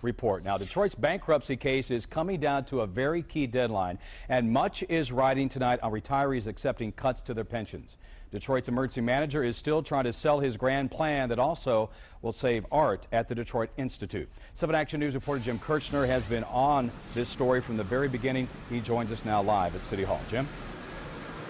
report. Now, Detroit's bankruptcy case is coming down to a very key deadline, and much is riding tonight on retirees accepting cuts to their pensions. Detroit's emergency manager is still trying to sell his grand plan that also will save art at the Detroit Institute. 7 Action News reporter Jim Kirchner has been on this story from the very beginning. He joins us now live at City Hall. Jim?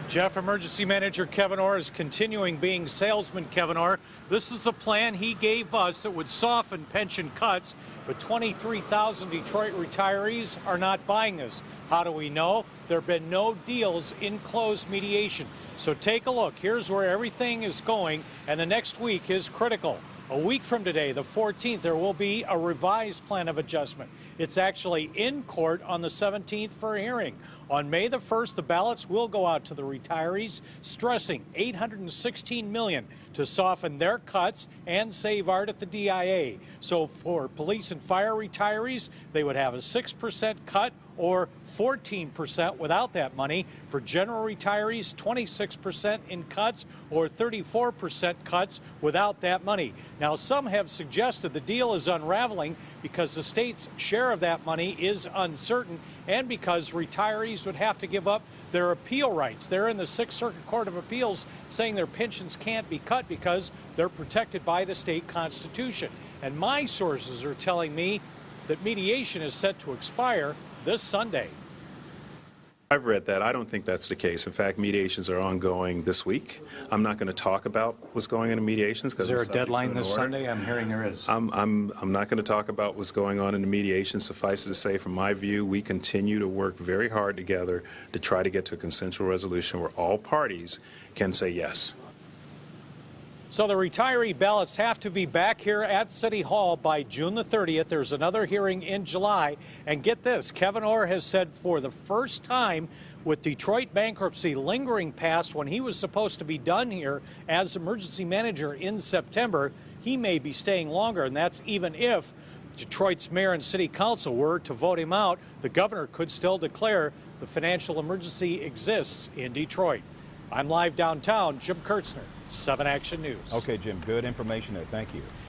Jeff, emergency manager Kevin Orr is continuing being salesman. Kevin Orr, this is the plan he gave us that would soften pension cuts, but 23,000 Detroit retirees are not buying this. How do we know? There have been no deals in closed mediation. So take a look. Here's where everything is going, and the next week is critical. A week from today, the 14th, there will be a revised plan of adjustment. It's actually in court on the 17th for a hearing. On May the 1st, the ballots will go out to the retirees, stressing $816 million to soften their cuts and save art at the DIA. So for police and fire retirees, they would have a 6% cut or 14% without that money. For general retirees, 26% in cuts or 34% cuts without that money. Now, some have suggested the deal is unraveling because the state's share of that money is uncertain and because retirees would have to give up their appeal rights. They're in the Sixth Circuit Court of Appeals saying their pensions can't be cut because they're protected by the state constitution. And my sources are telling me that mediation is set to expire this Sunday. I've read that. I don't think that's the case. In fact, mediations are ongoing this week. I'm not going to talk about what's going on in mediations. Is there a deadline this Sunday? I'm hearing there is. I'm not going to talk about what's going on in the mediation. Suffice it to say, from my view, we continue to work very hard together to try to get to a consensual resolution where all parties can say yes. So the retiree ballots have to be back here at City Hall by June the 30th. There's another hearing in July. And get this, Kevin Orr has said for the first time with Detroit bankruptcy lingering past when he was supposed to be done here as emergency manager in September, he may be staying longer. And that's even if Detroit's mayor and city council were to vote him out. The governor could still declare the financial emergency exists in Detroit. I'm live downtown. Jim Kirchner, 7 Action News. Okay, Jim, good information there. Thank you.